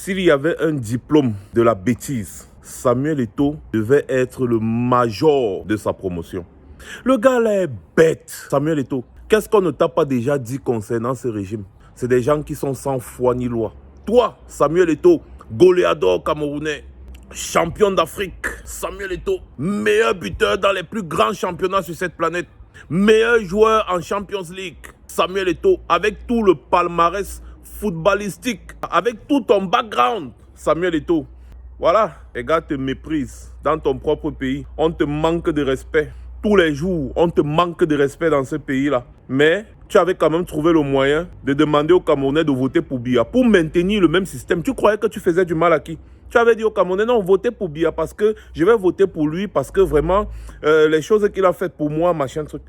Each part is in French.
S'il y avait un diplôme de la bêtise, Samuel Eto'o devait être le major de sa promotion. Le gars là est bête. Samuel Eto'o, qu'est-ce qu'on ne t'a pas déjà dit concernant ce régime? C'est des gens qui sont sans foi ni loi. Toi, Samuel Eto'o, goléador camerounais, champion d'Afrique, Samuel Eto'o, meilleur buteur dans les plus grands championnats sur cette planète, meilleur joueur en Champions League, Samuel Eto'o, avec tout le palmarès footballistique, avec tout ton background, Samuel Eto'o. Voilà, les gars te méprisent dans ton propre pays. On te manque de respect. Tous les jours, on te manque de respect dans ce pays-là. Mais tu avais quand même trouvé le moyen de demander aux Camerounais de voter pour Biya, pour maintenir le même système. Tu croyais que tu faisais du mal à qui? Tu avais dit aux Camerounais, non, votez pour Biya parce que je vais voter pour lui, parce que vraiment, les choses qu'il a faites pour moi, machin, truc.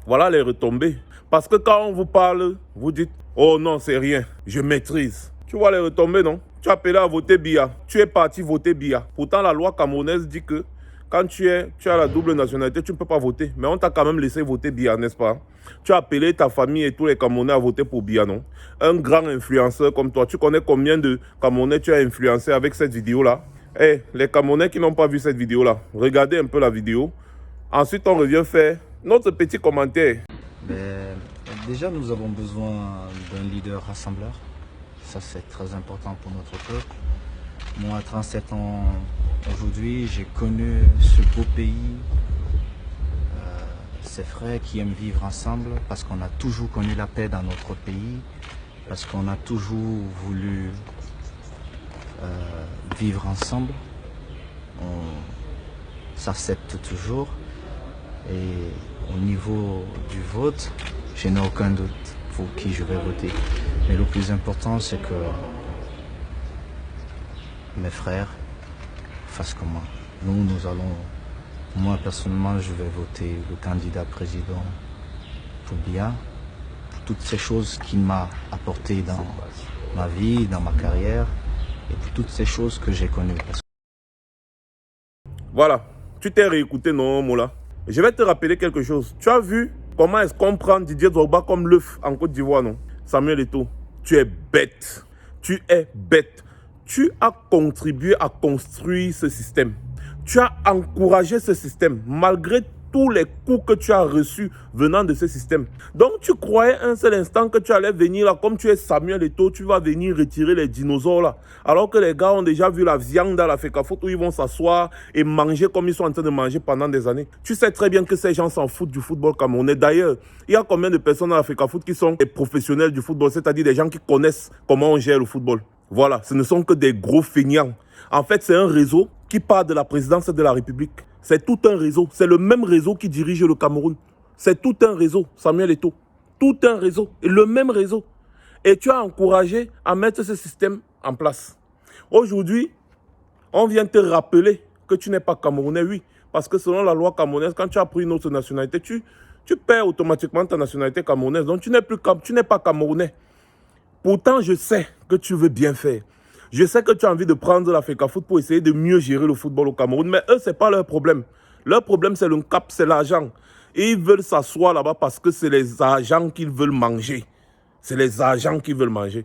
Voilà les retombées. Parce que quand on vous parle, vous dites, oh non, c'est rien, je maîtrise. Tu vois les retombées, non? Tu as appelé à voter Biya. Tu es parti voter Biya. Pourtant, la loi camerounaise dit que quand tu as la double nationalité, tu ne peux pas voter. Mais on t'a quand même laissé voter Biya, n'est-ce pas? Tu as appelé ta famille et tous les Camerounais à voter pour Biya, non? Un grand influenceur comme toi. Tu connais combien de Camerounais tu as influencé avec cette vidéo-là? Eh, les Camerounais qui n'ont pas vu cette vidéo-là, regardez un peu la vidéo. Ensuite, on revient faire notre petit commentaire. Mais déjà, nous avons besoin d'un leader rassembleur. Ça, c'est très important pour notre peuple. Moi, à 37 ans aujourd'hui, j'ai connu ce beau pays, ces frères qui aiment vivre ensemble parce qu'on a toujours connu la paix dans notre pays, parce qu'on a toujours voulu vivre ensemble. On s'accepte toujours. Et au niveau du vote, je n'ai aucun doute pour qui je vais voter. Mais le plus important, c'est que mes frères fassent comme moi. Moi personnellement, je vais voter le candidat président pour Biya, pour toutes ces choses qu'il m'a apportées dans ma vie, dans ma carrière, et pour toutes ces choses que j'ai connues. Voilà, tu t'es réécouté, non, Mola? Je vais te rappeler quelque chose. Tu as vu comment est-ce qu'on prend Didier Drogba comme l'œuf en Côte d'Ivoire, non? Samuel Eto'o, tu es bête. Tu es bête. Tu as contribué à construire ce système. Tu as encouragé ce système malgré tous les coups que tu as reçus venant de ce système. Donc tu croyais un seul instant que tu allais venir là, comme tu es Samuel Eto'o, tu vas venir retirer les dinosaures là. Alors que les gars ont déjà vu la viande dans la FECAFOOT où ils vont s'asseoir et manger comme ils sont en train de manger pendant des années. Tu sais très bien que ces gens s'en foutent du football camerounais. D'ailleurs, il y a combien de personnes dans la FECAFOOT qui sont des professionnels du football, c'est-à-dire des gens qui connaissent comment on gère le football. Voilà, ce ne sont que des gros feignants. En fait, c'est un réseau qui part de la présidence de la République. C'est tout un réseau. C'est le même réseau qui dirige le Cameroun. C'est tout un réseau, Samuel Eto'o. Tout un réseau. Et le même réseau. Et tu as encouragé à mettre ce système en place. Aujourd'hui, on vient te rappeler que tu n'es pas Camerounais, oui. Parce que selon la loi camerounaise, quand tu as pris une autre nationalité, tu perds automatiquement ta nationalité camerounaise. Donc tu n'es pas Camerounais. Pourtant, je sais que tu veux bien faire. Je sais que tu as envie de prendre la FECAFOOT pour essayer de mieux gérer le football au Cameroun. Mais eux, ce n'est pas leur problème. Leur problème, c'est le cap, c'est l'argent. Et ils veulent s'asseoir là-bas parce que c'est les argents qu'ils veulent manger. C'est les argents qu'ils veulent manger.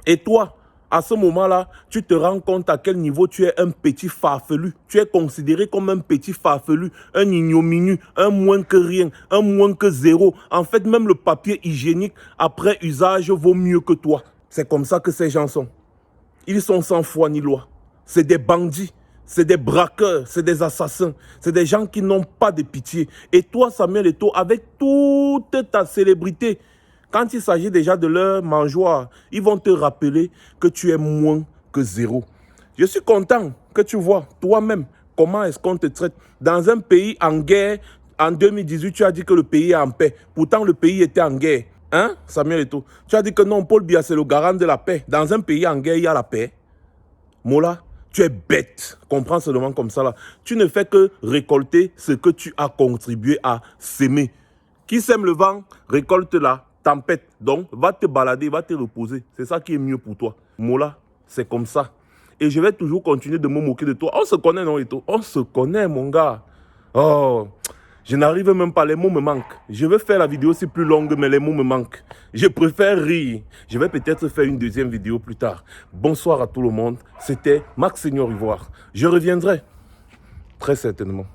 Et toi, à ce moment-là, tu te rends compte à quel niveau tu es un petit farfelu. Tu es considéré comme un petit farfelu, un ignominieux, un moins que rien, un moins que zéro. En fait, même le papier hygiénique, après usage, vaut mieux que toi. C'est comme ça que ces gens sont. Ils sont sans foi ni loi. C'est des bandits, c'est des braqueurs, c'est des assassins. C'est des gens qui n'ont pas de pitié. Et toi, Samuel Eto'o, avec toute ta célébrité, quand il s'agit déjà de leur mangeoire, ils vont te rappeler que tu es moins que zéro. Je suis content que tu vois toi-même comment est-ce qu'on te traite. Dans un pays en guerre, en 2018, tu as dit que le pays est en paix. Pourtant, le pays était en guerre. Hein, Samuel Eto'o? Tu as dit que non, Paul Biya, c'est le garant de la paix. Dans un pays en guerre, il y a la paix. Mola, tu es bête. Comprends seulement comme ça là. Tu ne fais que récolter ce que tu as contribué à s'aimer. Qui sème le vent, récolte la tempête. Donc, va te balader, va te reposer. C'est ça qui est mieux pour toi. Mola, c'est comme ça. Et je vais toujours continuer de me moquer de toi. On se connaît, non, Eto'o? On se connaît, mon gars. Oh, Je n'arrive même pas, les mots me manquent. Je vais faire la vidéo aussi plus longue, mais les mots me manquent. Je préfère rire. Je vais peut-être faire une deuxième vidéo plus tard. Bonsoir à tout le monde. C'était Max Seigneur Ivoire. Je reviendrai. Très certainement.